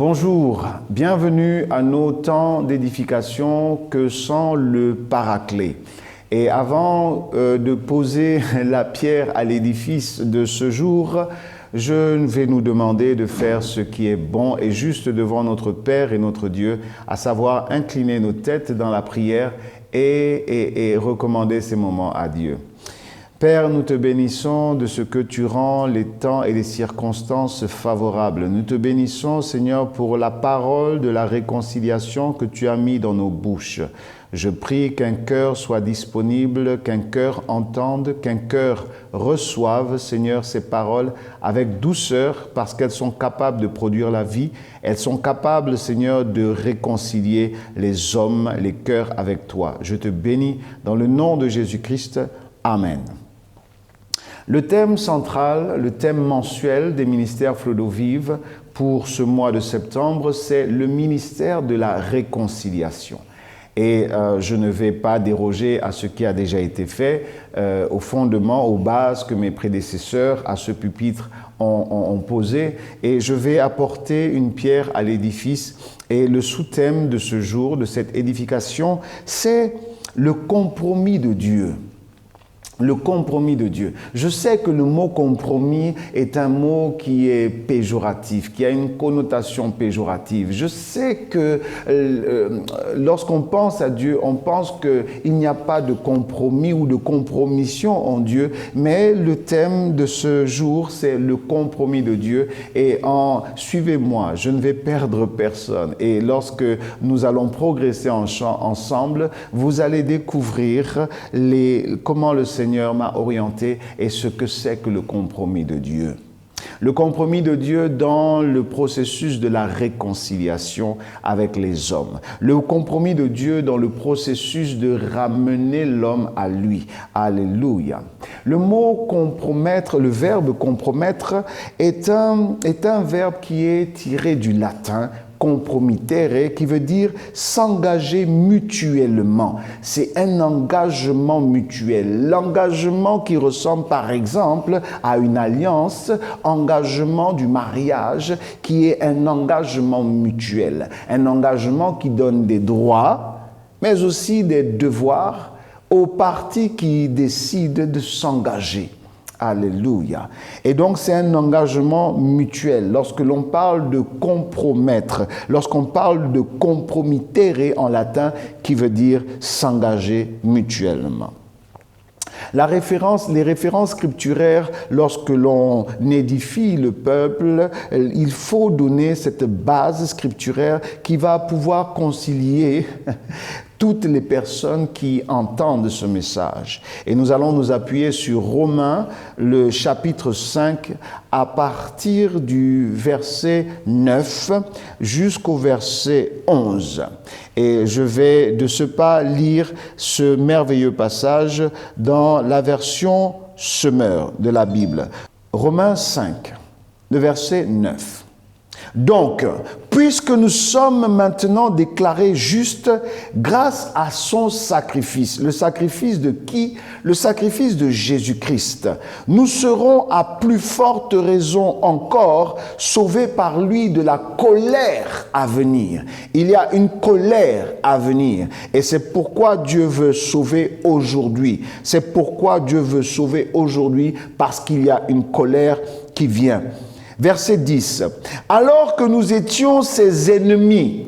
Bonjour, bienvenue à nos temps d'édification que sont le Paraclet. Et avant de poser la pierre à l'édifice de ce jour, je vais nous demander de faire ce qui est bon et juste devant notre Père et notre Dieu, à savoir incliner nos têtes dans la prière et recommander ces moments à Dieu. Père, nous te bénissons de ce que tu rends les temps et les circonstances favorables. Nous te bénissons, Seigneur, pour la parole de la réconciliation que tu as mis dans nos bouches. Je prie qu'un cœur soit disponible, qu'un cœur entende, qu'un cœur reçoive, Seigneur, ces paroles avec douceur parce qu'elles sont capables de produire la vie. Elles sont capables, Seigneur, de réconcilier les hommes, les cœurs avec toi. Je te bénis dans le nom de Jésus-Christ. Amen. Le thème central, le thème mensuel des ministères Flot d'eau vive pour ce mois de septembre, c'est le ministère de la réconciliation. Et je ne vais pas déroger à ce qui a déjà été fait, au fondement, aux bases que mes prédécesseurs à ce pupitre ont posé. Et je vais apporter une pierre à l'édifice. Et le sous-thème de ce jour, de cette édification, c'est le compromis de Dieu. Le compromis de Dieu. Je sais que le mot compromis est un mot qui est péjoratif, qui a une connotation péjorative. Je sais que lorsqu'on pense à Dieu, on pense qu'il n'y a pas de compromis ou de compromission en Dieu, mais le thème de ce jour, c'est le compromis de Dieu. Et suivez-moi, je ne vais perdre personne. Et lorsque nous allons progresser ensemble, vous allez découvrir comment le Seigneur m'a orienté et ce que c'est que le compromis de Dieu. Le compromis de Dieu dans le processus de la réconciliation avec les hommes. Le compromis de Dieu dans le processus de ramener l'homme à lui. Alléluia. Le mot compromettre, le verbe compromettre est un verbe qui est tiré du latin compromittere, qui veut dire s'engager mutuellement. C'est un engagement mutuel. L'engagement qui ressemble par exemple à une alliance, engagement du mariage, qui est un engagement mutuel. Un engagement qui donne des droits, mais aussi des devoirs aux parties qui décident de s'engager. Alléluia. Et donc, c'est un engagement mutuel. Lorsque l'on parle de compromettre, lorsqu'on parle de compromittere en latin, qui veut dire s'engager mutuellement. Les références scripturaires, lorsque l'on édifie le peuple, il faut donner cette base scripturaire qui va pouvoir concilier toutes les personnes qui entendent ce message. Et nous allons nous appuyer sur Romains, le chapitre 5, à partir du verset 9 jusqu'au verset 11. Et je vais de ce pas lire ce merveilleux passage dans la version Semeur de la Bible. Romains 5, le verset 9. Donc, puisque nous sommes maintenant déclarés justes grâce à son sacrifice, le sacrifice de qui? Le sacrifice de Jésus-Christ. Nous serons à plus forte raison encore sauvés par lui de la colère à venir. Il y a une colère à venir et c'est pourquoi Dieu veut sauver aujourd'hui. C'est pourquoi Dieu veut sauver aujourd'hui parce qu'il y a une colère qui vient. Verset 10. Alors que nous étions ses ennemis,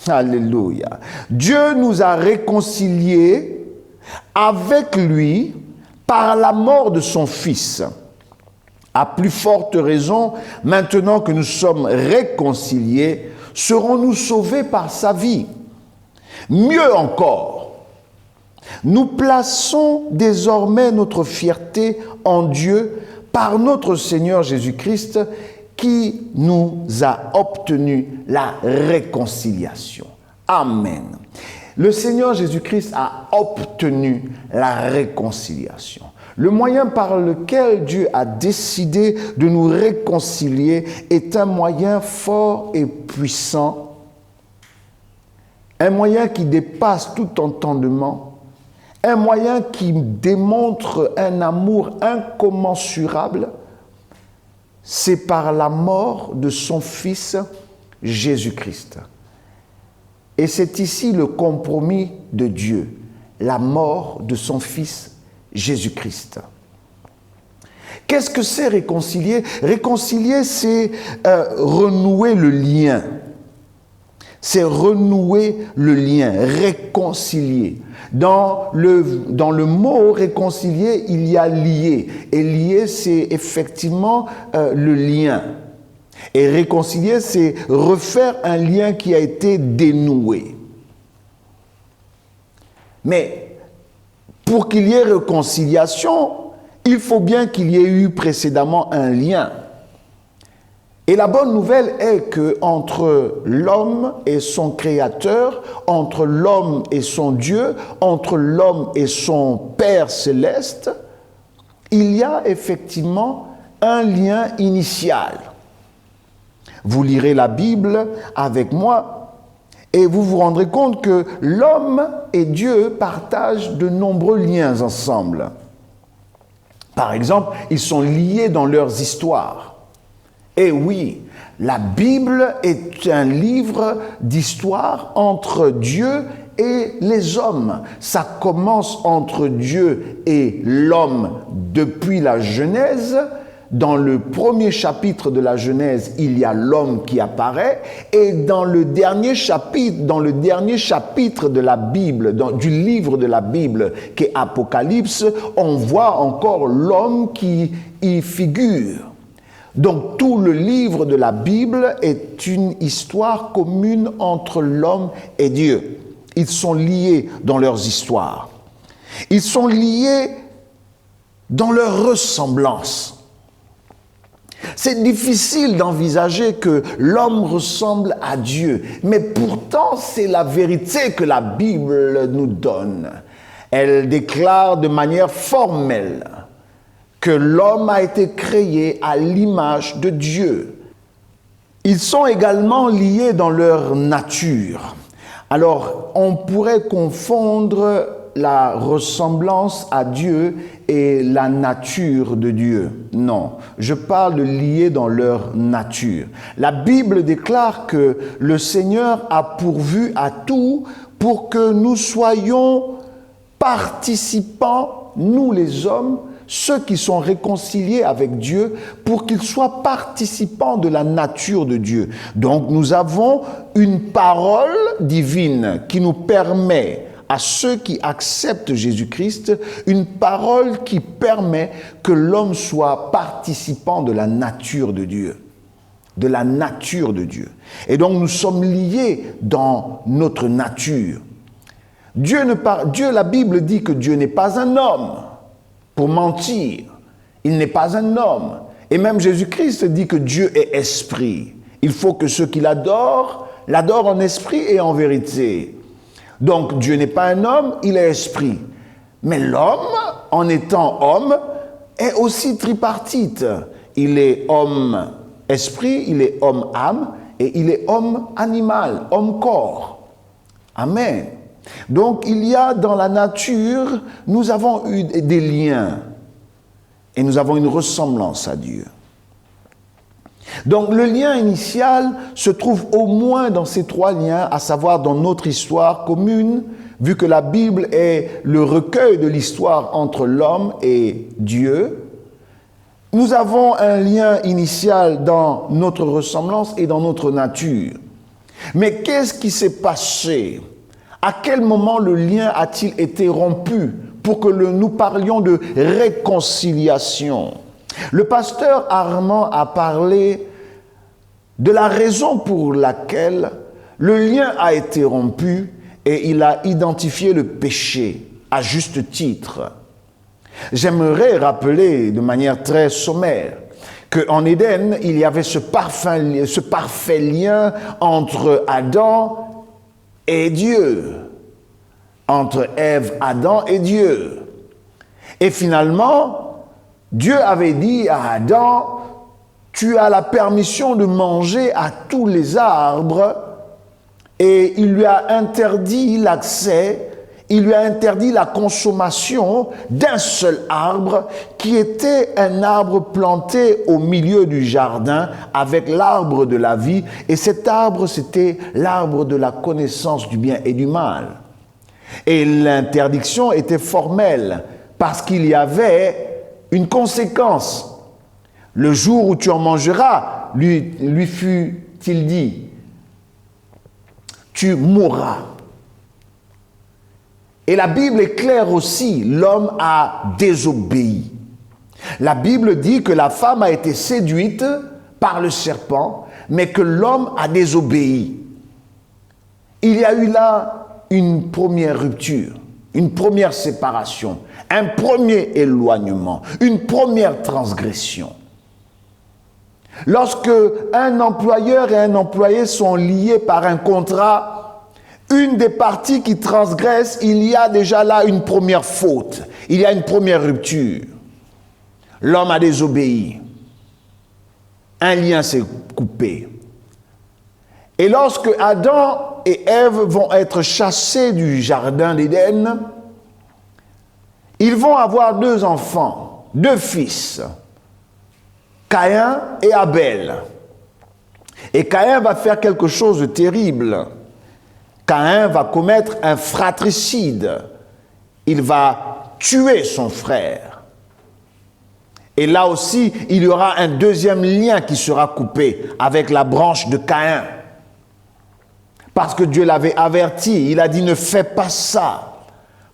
alléluia, Dieu nous a réconciliés avec lui par la mort de son Fils. À plus forte raison, maintenant que nous sommes réconciliés, serons-nous sauvés par sa vie. Mieux encore, nous plaçons désormais notre fierté en Dieu par notre Seigneur Jésus-Christ qui nous a obtenu la réconciliation. Amen. Le Seigneur Jésus-Christ a obtenu la réconciliation. Le moyen par lequel Dieu a décidé de nous réconcilier est un moyen fort et puissant, un moyen qui dépasse tout entendement, un moyen qui démontre un amour incommensurable, c'est par la mort de son Fils Jésus-Christ. Et c'est ici le compromis de Dieu, la mort de son Fils Jésus-Christ. Qu'est-ce que c'est réconcilier? Réconcilier, c'est renouer le lien. C'est renouer le lien, réconcilier. Dans le mot réconcilier, il y a lier. Et lier, c'est effectivement le lien. Et réconcilier, c'est refaire un lien qui a été dénoué. Mais pour qu'il y ait réconciliation, il faut bien qu'il y ait eu précédemment un lien. Et la bonne nouvelle est que entre l'homme et son Créateur, entre l'homme et son Dieu, entre l'homme et son Père céleste, il y a effectivement un lien initial. Vous lirez la Bible avec moi et vous vous rendrez compte que l'homme et Dieu partagent de nombreux liens ensemble. Par exemple, ils sont liés dans leurs histoires. Et oui, la Bible est un livre d'histoire entre Dieu et les hommes. Ça commence entre Dieu et l'homme depuis la Genèse. Dans le premier chapitre de la Genèse, il y a l'homme qui apparaît, et dans le dernier chapitre de la Bible, du livre de la Bible, qui est Apocalypse, on voit encore l'homme qui y figure. Donc tout le livre de la Bible est une histoire commune entre l'homme et Dieu. Ils sont liés dans leurs histoires. Ils sont liés dans leur ressemblance. C'est difficile d'envisager que l'homme ressemble à Dieu, mais pourtant c'est la vérité que la Bible nous donne. Elle déclare de manière formelle que l'homme a été créé à l'image de Dieu. Ils sont également liés dans leur nature. Alors, on pourrait confondre la ressemblance à Dieu et la nature de Dieu. Non, je parle de liés dans leur nature. La Bible déclare que le Seigneur a pourvu à tout pour que nous soyons participants, nous les hommes, ceux qui sont réconciliés avec Dieu, pour qu'ils soient participants de la nature de Dieu. Donc nous avons une parole divine qui nous permet, à ceux qui acceptent Jésus-Christ, une parole qui permet que l'homme soit participant de la nature de Dieu. De la nature de Dieu. Et donc nous sommes liés dans notre nature. La Bible dit que Dieu n'est pas un homme pour mentir. Il n'est pas un homme. Et même Jésus-Christ dit que Dieu est esprit. Il faut que ceux qui l'adorent en esprit et en vérité. Donc Dieu n'est pas un homme, il est esprit. Mais l'homme, en étant homme, est aussi tripartite. Il est homme esprit, il est homme âme et il est homme animal, homme corps. Amen. Donc il y a dans la nature, nous avons eu des liens et nous avons une ressemblance à Dieu. Donc le lien initial se trouve au moins dans ces trois liens, à savoir dans notre histoire commune, vu que la Bible est le recueil de l'histoire entre l'homme et Dieu. Nous avons un lien initial dans notre ressemblance et dans notre nature. Mais qu'est-ce qui s'est passé? À quel moment le lien a-t-il été rompu pour que nous parlions de réconciliation? Le pasteur Armand a parlé de la raison pour laquelle le lien a été rompu et il a identifié le péché à juste titre. J'aimerais rappeler de manière très sommaire qu'en Éden, il y avait ce parfait lien entre Adam et Dieu, entre Ève, Adam et Dieu. Et finalement, Dieu avait dit à Adam, tu as la permission de manger à tous les arbres, et il lui a interdit l'accès, il lui a interdit la consommation d'un seul arbre qui était un arbre planté au milieu du jardin avec l'arbre de la vie. Et cet arbre, c'était l'arbre de la connaissance du bien et du mal. Et l'interdiction était formelle parce qu'il y avait une conséquence. Le jour où tu en mangeras, lui fut-il dit, tu mourras. Et la Bible est claire aussi, l'homme a désobéi. La Bible dit que la femme a été séduite par le serpent, mais que l'homme a désobéi. Il y a eu là une première rupture, une première séparation, un premier éloignement, une première transgression. Lorsque un employeur et un employé sont liés par un contrat, une des parties qui transgresse, il y a déjà là une première faute, il y a une première rupture. L'homme a désobéi. Un lien s'est coupé. Et lorsque Adam et Ève vont être chassés du jardin d'Éden, ils vont avoir 2 enfants, 2 fils, Caïn et Abel. Et Caïn va faire quelque chose de terrible. Caïn va commettre un fratricide. Il va tuer son frère. Et là aussi, il y aura un deuxième lien qui sera coupé avec la branche de Caïn. Parce que Dieu l'avait averti. Il a dit, ne fais pas ça.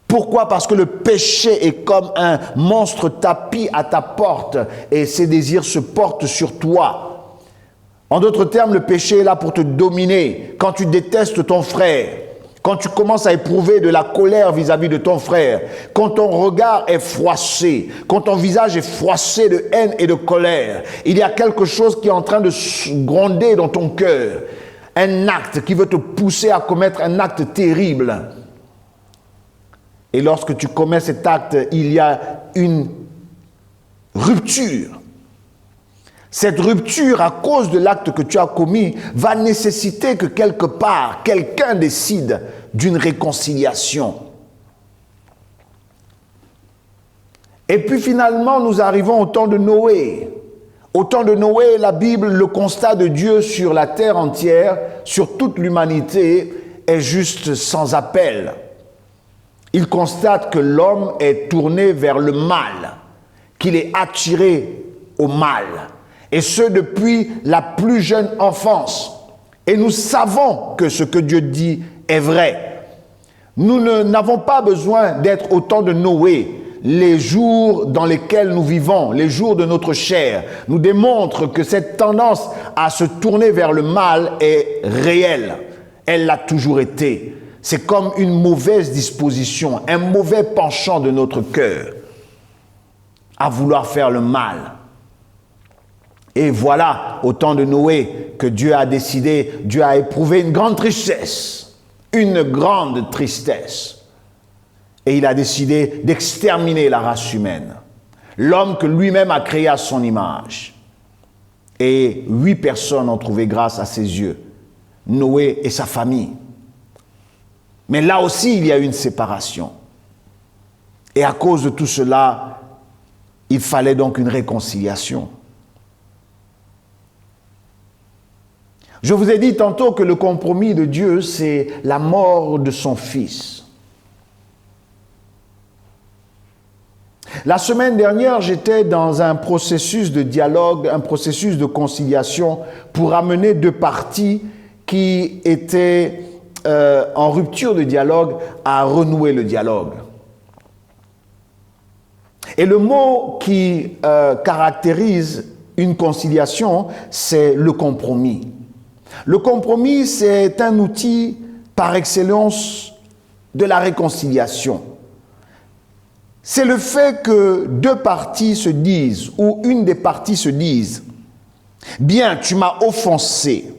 Pourquoi? Parce que le péché est comme un monstre tapis à ta porte et ses désirs se portent sur toi. En d'autres termes, le péché est là pour te dominer. Quand tu détestes ton frère, quand tu commences à éprouver de la colère vis-à-vis de ton frère, quand ton regard est froissé, quand ton visage est froissé de haine et de colère, il y a quelque chose qui est en train de gronder dans ton cœur. Un acte qui veut te pousser à commettre un acte terrible. Et lorsque tu commets cet acte, il y a une rupture. Cette rupture, à cause de l'acte que tu as commis, va nécessiter que quelque part, quelqu'un décide d'une réconciliation. Et puis finalement, nous arrivons au temps de Noé. Au temps de Noé, la Bible, le constat de Dieu sur la terre entière, sur toute l'humanité, est juste sans appel. Il constate que l'homme est tourné vers le mal, qu'il est attiré au mal. Et ce, depuis la plus jeune enfance. Et nous savons que ce que Dieu dit est vrai. Nous n'avons pas besoin d'être au temps de Noé. Les jours dans lesquels nous vivons, les jours de notre chair, nous démontrent que cette tendance à se tourner vers le mal est réelle. Elle l'a toujours été. C'est comme une mauvaise disposition, un mauvais penchant de notre cœur à vouloir faire le mal. Et voilà, au temps de Noé, que Dieu a décidé, Dieu a éprouvé une grande tristesse. Une grande tristesse. Et il a décidé d'exterminer la race humaine. L'homme que lui-même a créé à son image. Et 8 personnes ont trouvé grâce à ses yeux. Noé et sa famille. Mais là aussi, il y a eu une séparation. Et à cause de tout cela, il fallait donc une réconciliation. Je vous ai dit tantôt que le compromis de Dieu, c'est la mort de son Fils. La semaine dernière, j'étais dans un processus de dialogue, un processus de conciliation pour amener 2 parties qui étaient en rupture de dialogue à renouer le dialogue. Et le mot qui caractérise une conciliation, c'est le compromis. Le compromis, c'est un outil par excellence de la réconciliation. C'est le fait que 2 parties se disent, ou une des parties se dise, « Bien, tu m'as offensé,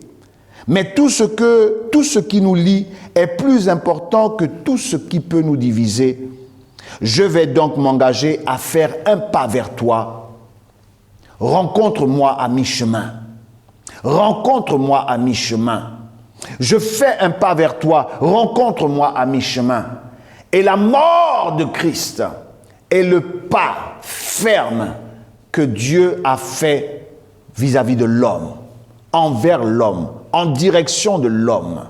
mais tout ce qui nous lie est plus important que tout ce qui peut nous diviser. Je vais donc m'engager à faire un pas vers toi. Rencontre-moi à mi-chemin. Rencontre-moi à mi-chemin. Je fais un pas vers toi. Rencontre-moi à mi-chemin. » Et la mort de Christ est le pas ferme que Dieu a fait vis-à-vis de l'homme, envers l'homme, en direction de l'homme.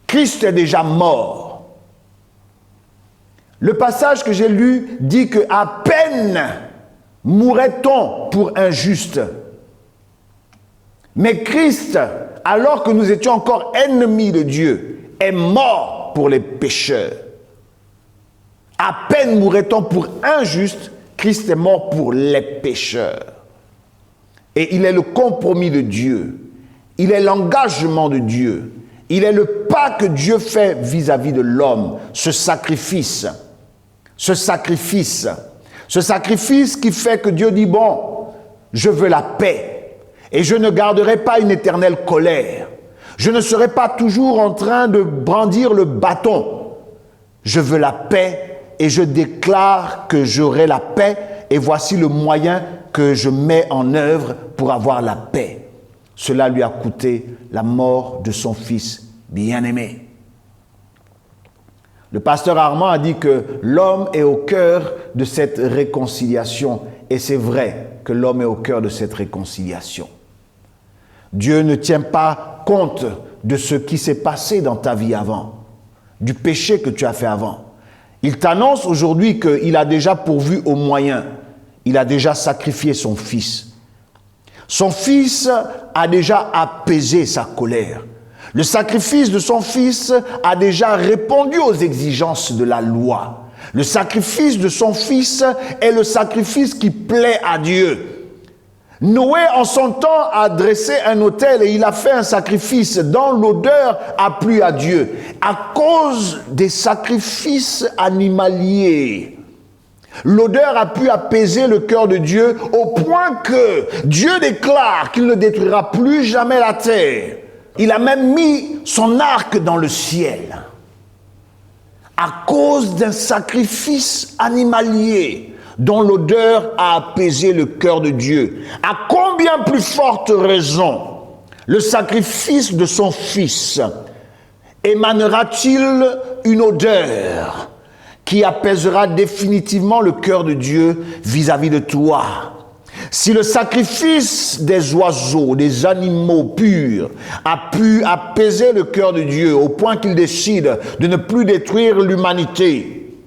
Christ est déjà mort. Le passage que j'ai lu dit que à peine mourrait-on pour un juste. Mais Christ, alors que nous étions encore ennemis de Dieu, est mort pour les pécheurs. À peine mourrait-on pour un juste, Christ est mort pour les pécheurs. Et il est le compromis de Dieu. Il est l'engagement de Dieu. Il est le pas que Dieu fait vis-à-vis de l'homme, ce sacrifice. Ce sacrifice qui fait que Dieu dit, bon, je veux la paix et je ne garderai pas une éternelle colère. Je ne serai pas toujours en train de brandir le bâton. Je veux la paix et je déclare que j'aurai la paix et voici le moyen que je mets en œuvre pour avoir la paix. Cela lui a coûté la mort de son fils bien-aimé. Le pasteur Armand a dit que l'homme est au cœur de cette réconciliation. Et c'est vrai que l'homme est au cœur de cette réconciliation. Dieu ne tient pas compte de ce qui s'est passé dans ta vie avant, du péché que tu as fait avant. Il t'annonce aujourd'hui qu'il a déjà pourvu aux moyens. Il a déjà sacrifié son fils. Son fils a déjà apaisé sa colère. Le sacrifice de son fils a déjà répondu aux exigences de la loi. Le sacrifice de son fils est le sacrifice qui plaît à Dieu. Noé, en son temps, a dressé un autel et il a fait un sacrifice dont l'odeur a plu à Dieu. À cause des sacrifices animaliers, l'odeur a pu apaiser le cœur de Dieu au point que Dieu déclare qu'il ne détruira plus jamais la terre. Il a même mis son arc dans le ciel. À cause d'un sacrifice animalier dont l'odeur a apaisé le cœur de Dieu. À combien plus forte raison le sacrifice de son fils émanera-t-il une odeur qui apaisera définitivement le cœur de Dieu vis-à-vis de toi? Si le sacrifice des oiseaux, des animaux purs, a pu apaiser le cœur de Dieu au point qu'il décide de ne plus détruire l'humanité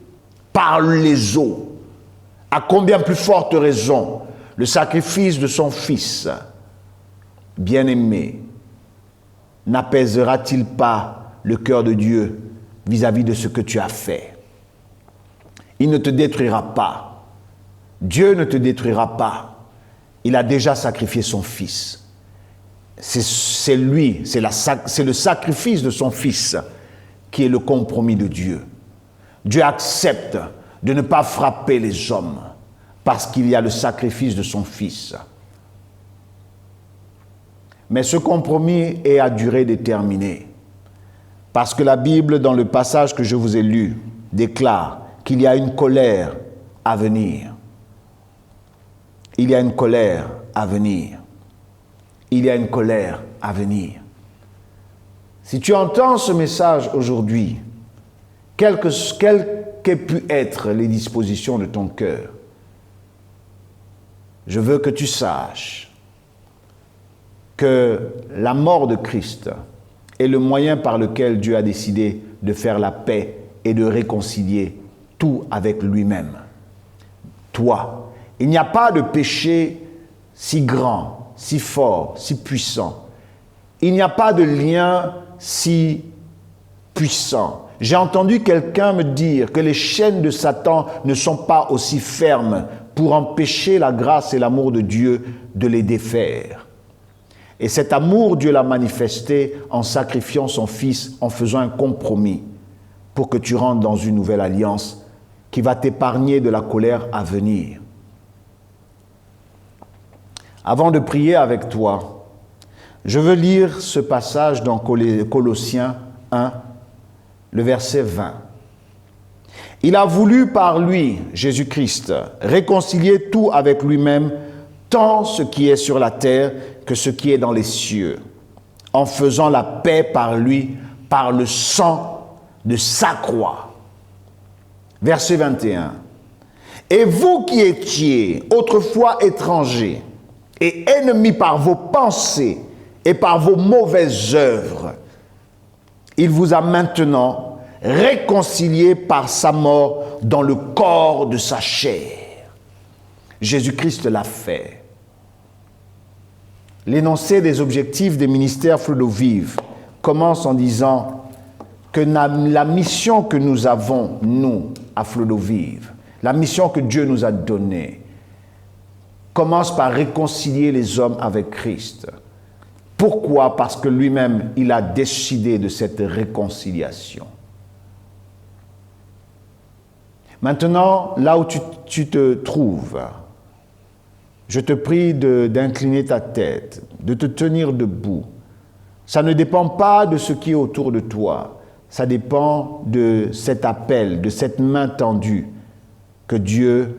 par les eaux, à combien plus forte raison le sacrifice de son fils bien-aimé n'apaisera-t-il pas le cœur de Dieu vis-à-vis de ce que tu as fait? Il ne te détruira pas. Dieu ne te détruira pas. Il a déjà sacrifié son fils. C'est lui, c'est le sacrifice de son fils qui est le compromis de Dieu. Dieu accepte de ne pas frapper les hommes parce qu'il y a le sacrifice de son fils. Mais ce compromis est à durée déterminée. Parce que la Bible, dans le passage que je vous ai lu, déclare qu'il y a une colère à venir. Il y a une colère à venir. Il y a une colère à venir. Si tu entends ce message aujourd'hui, quelles qu'aient pu être les dispositions de ton cœur, je veux que tu saches que la mort de Christ est le moyen par lequel Dieu a décidé de faire la paix et de réconcilier tout avec lui-même. Toi, il n'y a pas de péché si grand, si fort, si puissant. Il n'y a pas de lien si puissant. J'ai entendu quelqu'un me dire que les chaînes de Satan ne sont pas aussi fermes pour empêcher la grâce et l'amour de Dieu de les défaire. Et cet amour, Dieu l'a manifesté en sacrifiant son Fils, en faisant un compromis pour que tu rentres dans une nouvelle alliance qui va t'épargner de la colère à venir. Avant de prier avec toi, je veux lire ce passage dans Colossiens 1, le verset 20. Il a voulu par lui, Jésus-Christ, réconcilier tout avec lui-même, tant ce qui est sur la terre que ce qui est dans les cieux, en faisant la paix par lui, par le sang de sa croix. Verset 21. Et vous qui étiez autrefois étrangers et ennemis par vos pensées et par vos mauvaises œuvres, il vous a maintenant réconciliés par sa mort dans le corps de sa chair. Jésus-Christ l'a fait. L'énoncé des objectifs des ministères Flot d'eau vive commence en disant que la mission que nous avons, nous, à Flot d'eau vive, la mission que Dieu nous a donnée, commence par réconcilier les hommes avec Christ. Pourquoi? Parce que lui-même, il a décidé de cette réconciliation. Maintenant, là où tu te trouves, je te prie d'incliner ta tête, de te tenir debout. Ça ne dépend pas de ce qui est autour de toi. Ça dépend de cet appel, de cette main tendue que Dieu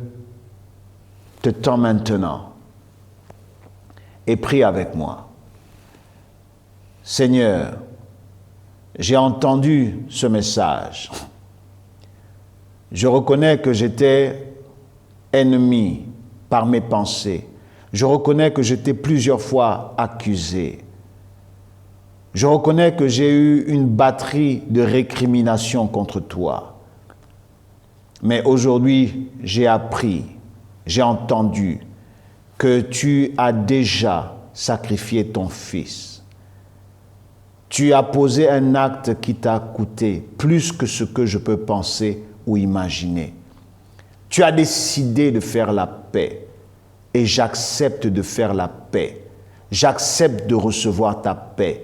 te tend maintenant. Et prie avec moi. Seigneur, j'ai entendu ce message. Je reconnais que j'étais ennemi par mes pensées. Je reconnais que j'étais plusieurs fois accusé. Je reconnais que j'ai eu une batterie de récriminations contre toi. Mais aujourd'hui, j'ai appris, j'ai entendu que tu as déjà sacrifié ton fils. Tu as posé un acte qui t'a coûté plus que ce que je peux penser ou imaginer. Tu as décidé de faire la paix et j'accepte de faire la paix. J'accepte de recevoir ta paix.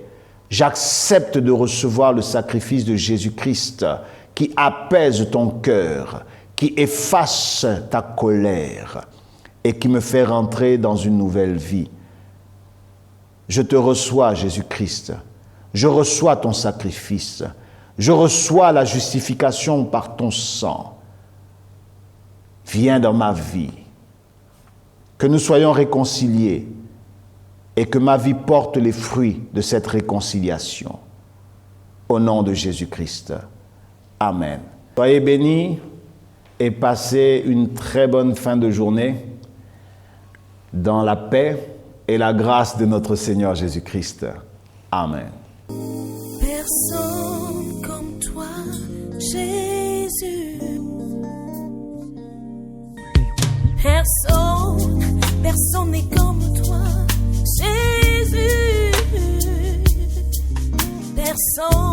J'accepte de recevoir le sacrifice de Jésus-Christ qui apaise ton cœur, qui efface ta colère et qui me fait rentrer dans une nouvelle vie. Je te reçois, Jésus-Christ. Je reçois ton sacrifice. Je reçois la justification par ton sang. Viens dans ma vie. Que nous soyons réconciliés et que ma vie porte les fruits de cette réconciliation. Au nom de Jésus-Christ. Amen. Soyez bénis et passez une très bonne fin de journée dans la paix et la grâce de notre Seigneur Jésus-Christ. Amen. Personne comme toi, Jésus. Personne n'est comme toi, Jésus. Personne